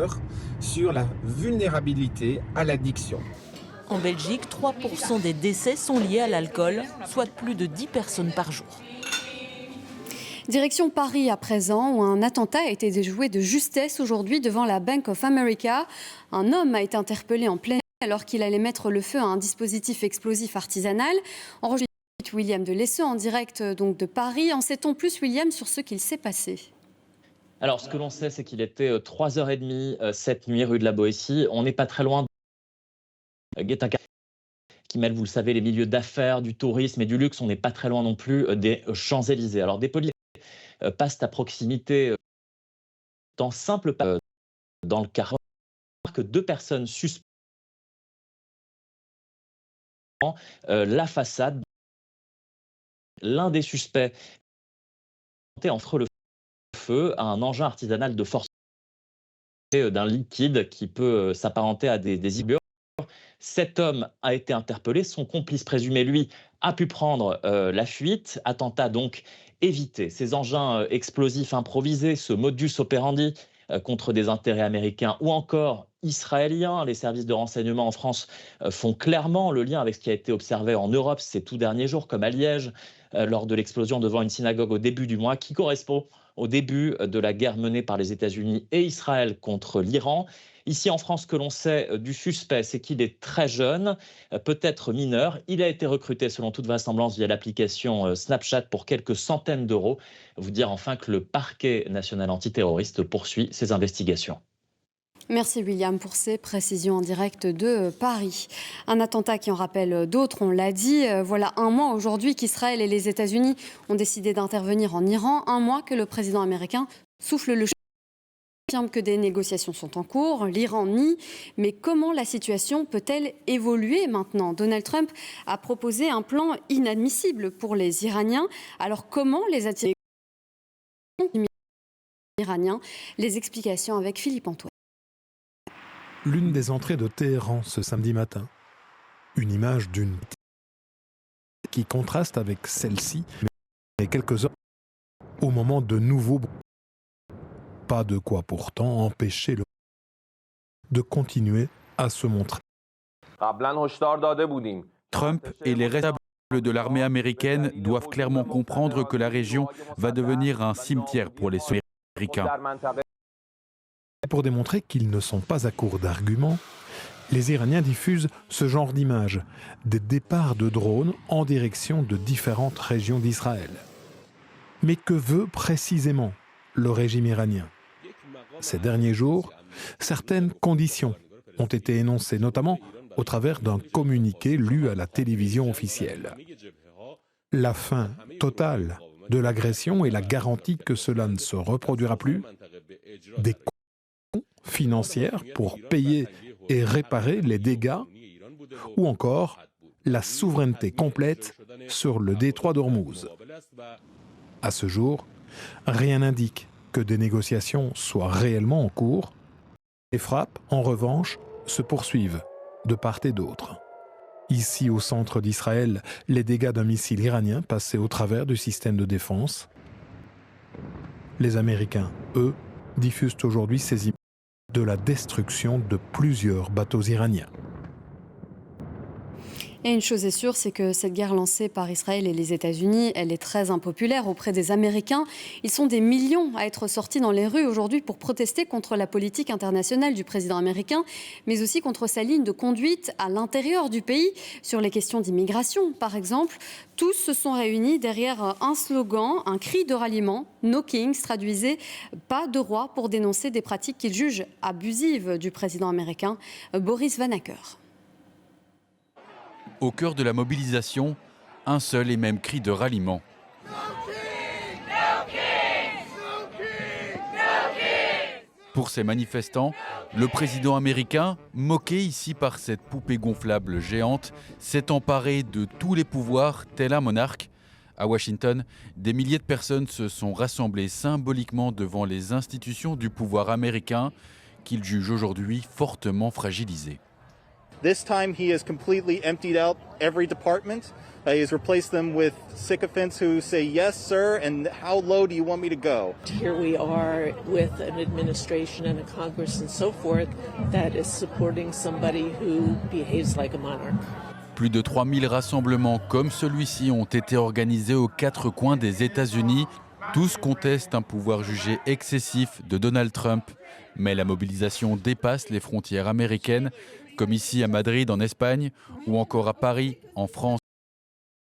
chercheurs sur la vulnérabilité à l'addiction. En Belgique, 3% des décès sont liés à l'alcool, soit plus de 10 personnes par jour. Direction Paris à présent, où un attentat a été déjoué de justesse aujourd'hui devant la Bank of America. Un homme a été interpellé en pleine nuit alors qu'il allait mettre le feu à un dispositif explosif artisanal. Enregistré William de Lesseux en direct donc de Paris. En sait-on plus, William, sur ce qu'il s'est passé ? Alors, ce que l'on sait, c'est qu'il était 3h30 cette nuit, rue de la Boétie. On n'est pas très loin de qui mêle, vous le savez, les milieux d'affaires, du tourisme et du luxe. On n'est pas très loin non plus des Champs-Élysées. Alors, des policiers passent à proximité dans simple pas dans le car que 2 personnes suspectent la façade. L'un des suspects entre le feu à un engin artisanal de force d'un liquide qui peut s'apparenter à des hydrocarbures. Cet homme a été interpellé. Son complice présumé, lui, a pu prendre la fuite. Attentat donc évité. Ces engins explosifs improvisés, ce modus operandi contre des intérêts américains ou encore israéliens. Les services de renseignement en France font clairement le lien avec ce qui a été observé en Europe ces tout derniers jours, comme à Liège, lors de l'explosion devant une synagogue au début du mois, qui correspond au début de la guerre menée par les États-Unis et Israël contre l'Iran. Ici en France, ce que l'on sait du suspect, c'est qu'il est très jeune, peut-être mineur. Il a été recruté selon toute vraisemblance via l'application Snapchat pour quelques centaines d'euros. Vous dire enfin que le parquet national antiterroriste poursuit ses investigations. Merci William pour ces précisions en direct de Paris. Un attentat qui en rappelle d'autres, on l'a dit. Voilà un mois aujourd'hui qu'Israël et les États-Unis ont décidé d'intervenir en Iran. Un mois que le président américain souffle le chaud. Il affirme que des négociations sont en cours. L'Iran nie. Mais comment la situation peut-elle évoluer maintenant ? Donald Trump a proposé un plan inadmissible pour les Iraniens. Alors comment les attirer iraniens ? Les explications avec Philippe Antoine. L'une des entrées de Téhéran ce samedi matin. Une image d'une qui contraste avec celle-ci, mais quelques heures au moment de nouveaux bruits. Pas de quoi pourtant empêcher de continuer à se montrer. Trump et les responsables de l'armée américaine doivent clairement comprendre que la région va devenir un cimetière pour les soldats américains. Pour démontrer qu'ils ne sont pas à court d'arguments, les Iraniens diffusent ce genre d'images, des départs de drones en direction de différentes régions d'Israël. Mais que veut précisément le régime iranien ? Ces derniers jours, certaines conditions ont été énoncées, notamment au travers d'un communiqué lu à la télévision officielle. La fin totale de l'agression et la garantie que cela ne se reproduira plus, des conditions financières pour payer et réparer les dégâts, ou encore la souveraineté complète sur le détroit d'Ormuz. À ce jour, rien n'indique que des négociations soient réellement en cours. Les frappes, en revanche, se poursuivent de part et d'autre. Ici, au centre d'Israël, les dégâts d'un missile iranien passé au travers du système de défense. Les Américains, eux, diffusent aujourd'hui ces images de la destruction de plusieurs bateaux iraniens. Et une chose est sûre, c'est que cette guerre lancée par Israël et les États-Unis, elle est très impopulaire auprès des Américains. Ils sont des millions à être sortis dans les rues aujourd'hui pour protester contre la politique internationale du président américain, mais aussi contre sa ligne de conduite à l'intérieur du pays, sur les questions d'immigration, par exemple. Tous se sont réunis derrière un slogan, un cri de ralliement, « No Kings », traduisait « Pas de roi » pour dénoncer des pratiques qu'ils jugent abusives du président américain, Boris Vanacker. Au cœur de la mobilisation, un seul et même cri de ralliement. Pour ces manifestants, le président américain, moqué ici par cette poupée gonflable géante, s'est emparé de tous les pouvoirs tel un monarque. À Washington, des milliers de personnes se sont rassemblées symboliquement devant les institutions du pouvoir américain qu'ils jugent aujourd'hui fortement fragilisées. This time he has completely emptied out every department. He has replaced them with sycophants who say, yes, sir, and how low do you want me to go? Here we are with an administration and a Congress and so forth that is supporting somebody who behaves like a monarch. Plus de 3000 rassemblements comme celui-ci ont été organisés aux 4 coins des États-Unis. Tous contestent un pouvoir jugé excessif de Donald Trump. Mais la mobilisation dépasse les frontières américaines, comme ici à Madrid en Espagne ou encore à Paris en France.